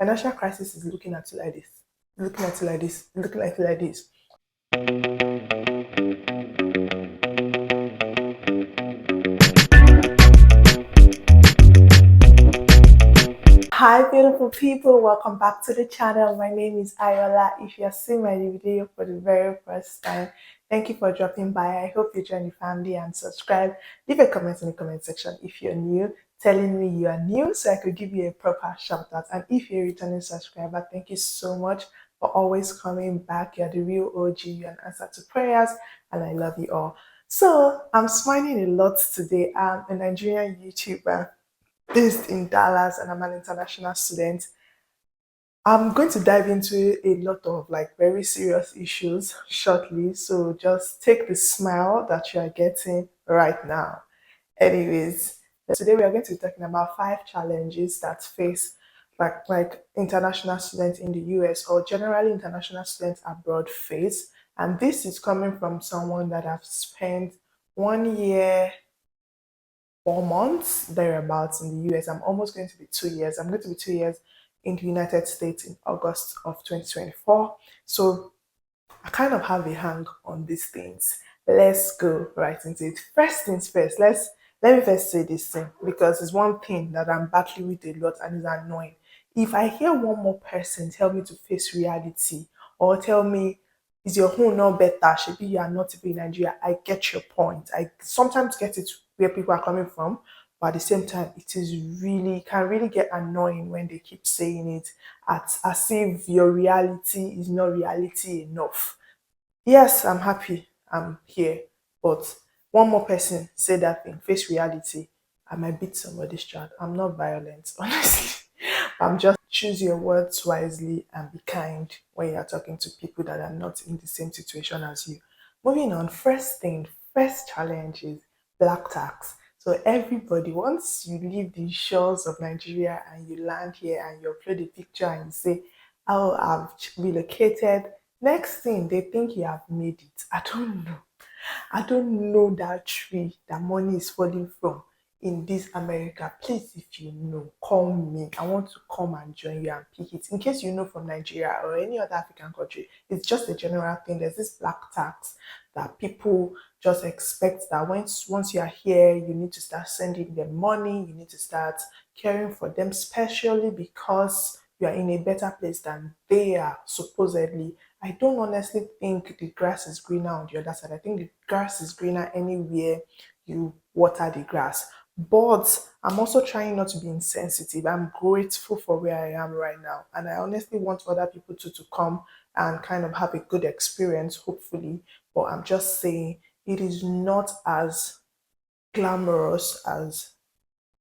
financial crisis is looking at you like this, looking at you like this, looking at you like this. Hi, beautiful people. Welcome back to the channel. My name is Ayola. If you're seeing my video for the very first time, thank you for dropping by. I hope you join the family and subscribe. Leave a comment in the comment section if you're new, telling me you are new so I could give you a proper shout out. And if you're a returning subscriber, thank you so much for always coming back. You're the real OG. You're an answer to prayers, and I love you all. So I'm smiling a lot today. I'm a Nigerian YouTuber based in Dallas, and I'm an international student. I'm going to dive into a lot of like very serious issues shortly, so just take the smile that you are getting right now. Anyways, today we are going to be talking about 5 challenges that face like international students in the US or generally international students abroad face. And this is coming from someone that have spent 1 year 4 months thereabouts in the US. I'm almost going to be 2 years. I'm going to be 2 years in the United States in August of 2024. So I kind of have a hang on these things. Let's go right into it. First things first, let me first say this thing because it's one thing that I'm battling with a lot and is annoying. If I hear one more person tell me to face reality or tell me is your home not better? Should be you are not even in Nigeria. I get your point. I sometimes get it where people are coming from, but at the same time, it is really can really get annoying when they keep saying it as if your reality is not reality enough. Yes, I'm happy I'm here, but one more person say that thing, face reality. I might beat somebody's child. I'm not violent, honestly. I'm just choose your words wisely and be kind when you're talking to people that are not in the same situation as you. Moving on, first challenge is black tax. So everybody, once you leave the shores of Nigeria and you land here and you upload a picture and you say, "Oh, I've relocated," next thing they think you have made it. I don't know. I don't know that tree that money is falling from in this America. Please, if you know, call me. I want to come and join you and pick it. In case you know from Nigeria or any other African country, it's just a general thing. There's this black tax that people just expect that once you are here, you need to start sending them money, you need to start caring for them, especially because you are in a better place than they are supposedly. I don't honestly think the grass is greener on the other side. I think the grass is greener anywhere you water the grass. But I'm also trying not to be insensitive. I'm grateful for where I am right now. And I honestly want other people to come and kind of have a good experience, hopefully. But I'm just saying it is not as glamorous as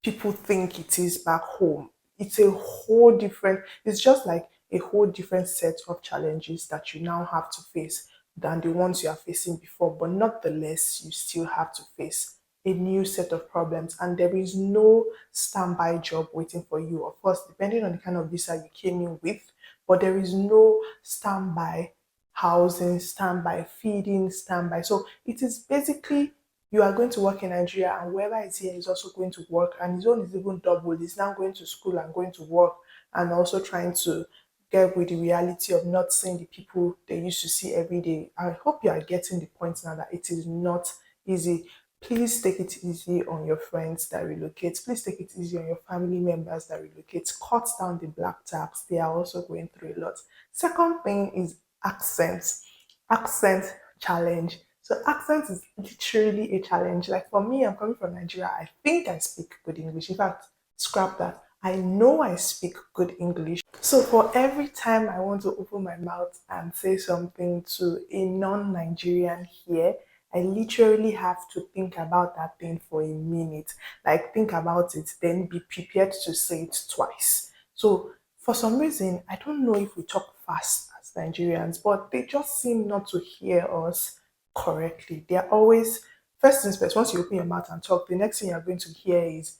people think it is back home. It's a whole different, it's just like a whole different set of challenges that you now have to face than the ones you are facing before. But nonetheless, you still have to face a new set of problems, and there is no standby job waiting for you. Of course, depending on the kind of visa you came in with, but there is no standby housing, standby feeding, standby. So it is basically you are going to work in Nigeria, and whoever is here is also going to work, and his own is even double. He's now going to school and going to work, and also trying to get with the reality of not seeing the people they used to see every day. I hope you are getting the point now that it is not easy. Please take it easy on your friends that relocate. Please take it easy on your family members that relocate. Cut down the black tax. They are also going through a lot. Second thing is accents. Accent challenge. So accent is literally a challenge. Like for me, I'm coming from Nigeria. I think I speak good English. In fact, scrap that. I know I speak good English. So for every time I want to open my mouth and say something to a non-Nigerian here, I literally have to think about that thing for a minute. Like think about it, then be prepared to say it twice. So for some reason, I don't know if we talk fast as Nigerians, but they just seem not to hear us correctly. They're always first things first, once you open your mouth and talk, the next thing you're going to hear is,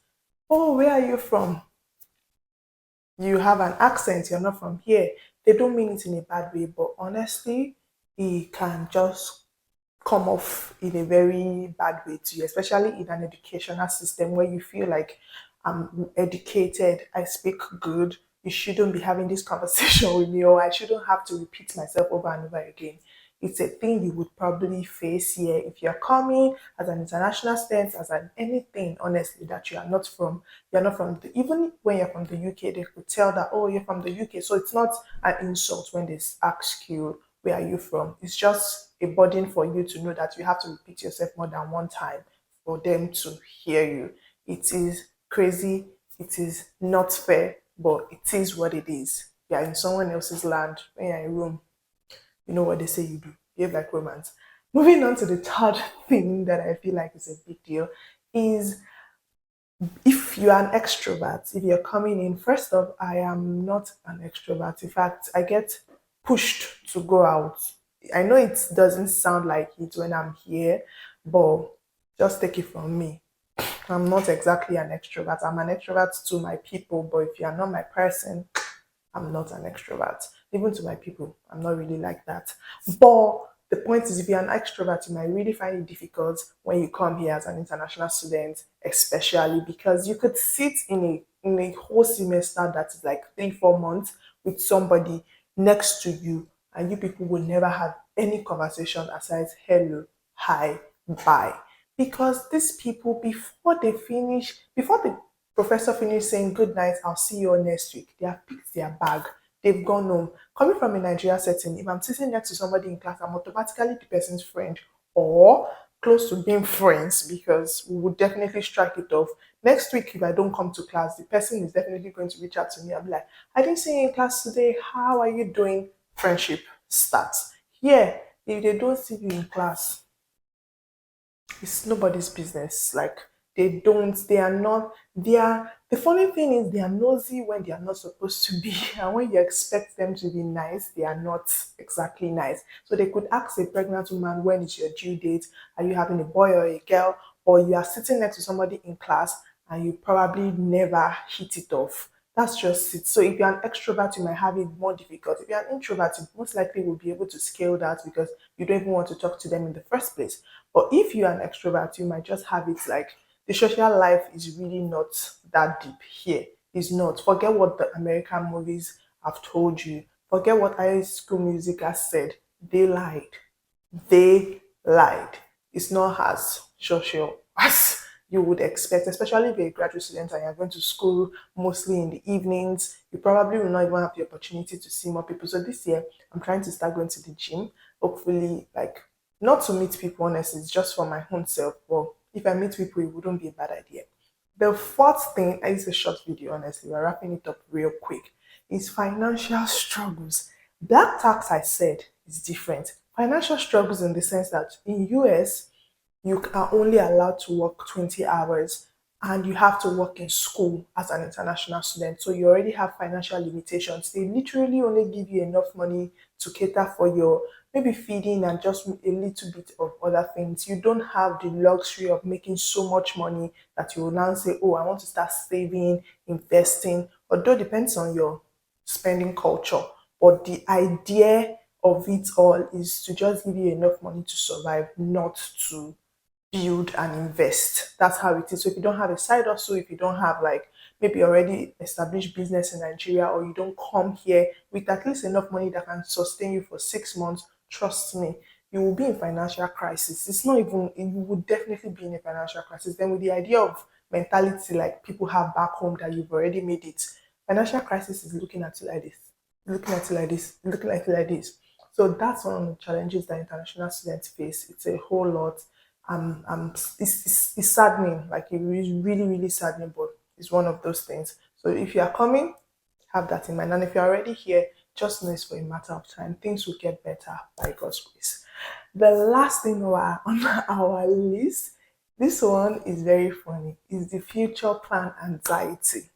"Oh, where are you from? You have an accent, you're not from here." They don't mean it in a bad way, but honestly, it can just come off in a very bad way to you, especially in an educational system where you feel like I'm educated, I speak good, you shouldn't be having this conversation with me, or I shouldn't have to repeat myself over and over again. It's a thing you would probably face here if you're coming as an international student, as an anything, honestly, that you're not from the, even when you're from the UK, they could tell that, oh, you're from the UK. So it's not an insult when they ask you, where are you from? It's just a burden for you to know that you have to repeat yourself more than one time for them to hear you. It is crazy. It is not fair, but it is what it is. You're in someone else's land. When you're in Rome, you know what they say you do. Behave like romance. Moving on to the third thing that I feel like is a big deal is if you are an extrovert, if you're coming in, first off, I am not an extrovert. In fact, I get pushed to go out. I know it doesn't sound like it when I'm here, but just take it from me. I'm not exactly an extrovert. I'm an extrovert to my people, but if you're not my person, I'm not an extrovert. Even to my people, I'm not really like that. But the point is, if you're an extrovert, you might really find it difficult when you come here as an international student, especially because you could sit in a whole semester that is like 3 4 months with somebody next to you, and you people will never have any conversation aside hello, hi, bye. Because these people, before the professor finished saying good night, I'll see you all next week, they have picked their bag, they've gone home. Coming from a Nigeria setting, if I'm sitting next to somebody in class, I'm automatically the person's friend or close to being friends because we would definitely strike it off. Next week, if I don't come to class, the person is definitely going to reach out to me. I'll be like, I didn't see you in class today. How are you doing? Friendship starts. Here, if they don't see you in class, it's nobody's business. Like they are not, the funny thing is they are nosy when they are not supposed to be. And when you expect them to be nice, they are not exactly nice. So they could ask a pregnant woman, when is your due date? Are you having a boy or a girl? Or you are sitting next to somebody in class and you probably never hit it off. That's just it. So if you're an extrovert, you might have it more difficult. If you're an introvert, you most likely will be able to scale that because you don't even want to talk to them in the first place. But if you're an extrovert, you might just have it like the social life is really not that deep here. It's not. Forget what the American movies have told you. Forget what High School Music has said. They lied. They lied. It's not as social as you would expect, especially if you're a graduate student and you're going to school mostly in the evenings. You probably will not even have the opportunity to see more people. So this year, I'm trying to start going to the gym. Hopefully, like not to meet people, honestly, it's just for my own self. But if I meet people, it wouldn't be a bad idea. The fourth thing, it's a short video, honestly, we're wrapping it up real quick, is financial struggles. Black tax, I said, is different. Financial struggles in the sense that in US, you are only allowed to work 20 hours and you have to work in school as an international student. So you already have financial limitations. They literally only give you enough money to cater for your maybe feeding and just a little bit of other things. You don't have the luxury of making so much money that you will now say, oh, I want to start saving, investing. Although it depends on your spending culture. But the idea of it all is to just give you enough money to survive, not to build and invest. That's how it is. So if you don't have a side hustle, if you don't have like maybe already established business in Nigeria, or you don't come here with at least enough money that can sustain you for 6 months, trust me, you will be in financial crisis. It's not even, you would definitely be in a financial crisis. Then with the idea of mentality like people have back home that you've already made it, financial crisis is looking at you like this, looking at you like this, looking at you like this. So that's one of the challenges that international students face. It's a whole lot. It's saddening. Like it is really, really saddening, but it's one of those things. So if you are coming, have that in mind. And if you're already here, just know it's for a matter of time. Things will get better by God's grace. The last thing on our list, this one is very funny, is the future plan anxiety.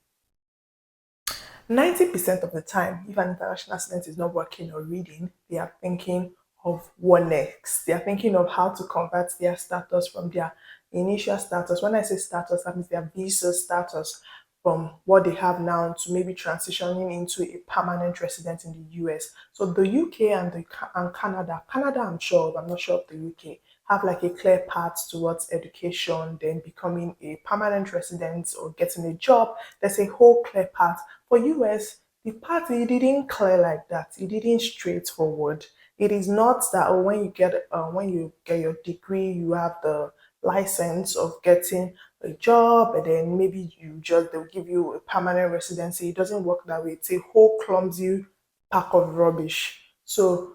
90% of the time, if an international student is not working or reading, they are thinking of what next. They are thinking of how to convert their status from their initial status. When I say status, that means their visa status from what they have now to maybe transitioning into a permanent resident in the US. So the UK and Canada, I'm sure, but I'm not sure of the UK, have like a clear path towards education, then becoming a permanent resident or getting a job. There's a whole clear path. For US, The part it didn't clear like that. It didn't straightforward. It is not that when you get your degree, you have the license of getting a job, and then maybe they'll give you a permanent residency. It doesn't work that way. It's a whole clumsy pack of rubbish. So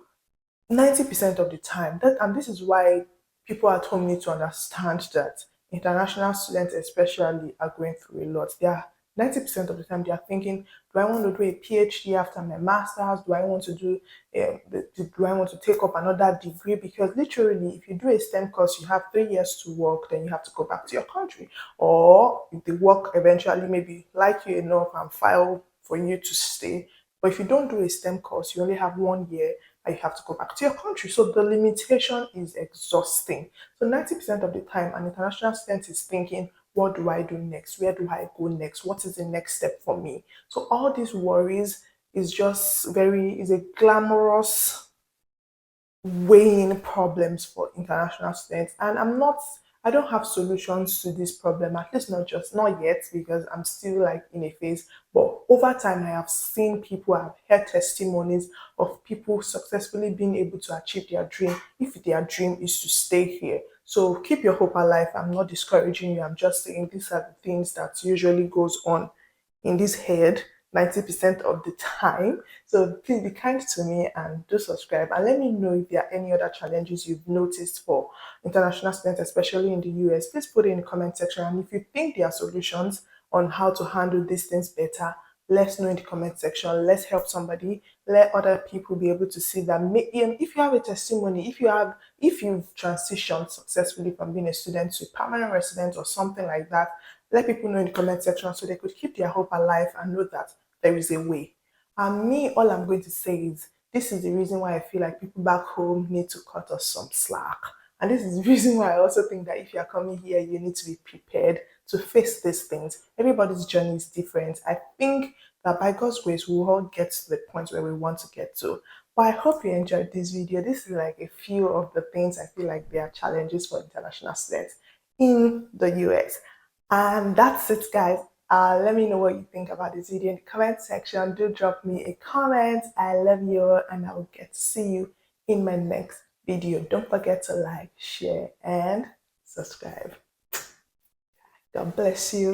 90% of the time, and this is why people at home need to understand that international students especially are going through a lot. They are 90% of the time they are thinking, do I want to do a PhD after my master's? Do I want to do I want to take up another degree? Because literally, if you do a STEM course, you have 3 years to work, then you have to go back to your country. Or if the work eventually maybe like you enough and file for you to stay. But if you don't do a STEM course, you only have 1 year and you have to go back to your country. So the limitation is exhausting. So 90% of the time, an international student is thinking, what do I do next? Where do I go next? What is the next step for me? So all these worries is a glamorous weighing problems for international students. And I don't have solutions to this problem, at least not yet, because I'm still like in a phase. But over time, I have seen people, I've heard testimonies of people successfully being able to achieve their dream if their dream is to stay here. So keep your hope alive. I'm not discouraging you. I'm just saying these are the things that usually goes on in this head 90% of the time. So please be kind to me and do subscribe, and let me know if there are any other challenges you've noticed for international students, especially in the US. Please put it in the comment section. And if you think there are solutions on how to handle these things better, let's know in the comment section. Let's help somebody. Let other people be able to see that. If you have a testimony, if you've transitioned successfully from being a student to a permanent resident or something like that, let people know in the comment section so they could keep their hope alive and know that there is a way. And me, all I'm going to say is this is the reason why I feel like people back home need to cut us some slack. And this is the reason why I also think that if you're coming here, you need to be prepared to face these things. Everybody's journey is different. I think that by God's grace, we'll all get to the point where we want to get to. But I hope you enjoyed this video. This is like a few of the things I feel like there are challenges for international students in the US. And that's it, guys. Let me know what you think about this video in the comment section. Do drop me a comment. I love you, and I will get to see you in my next video. Don't forget to like, share, and subscribe. God bless you.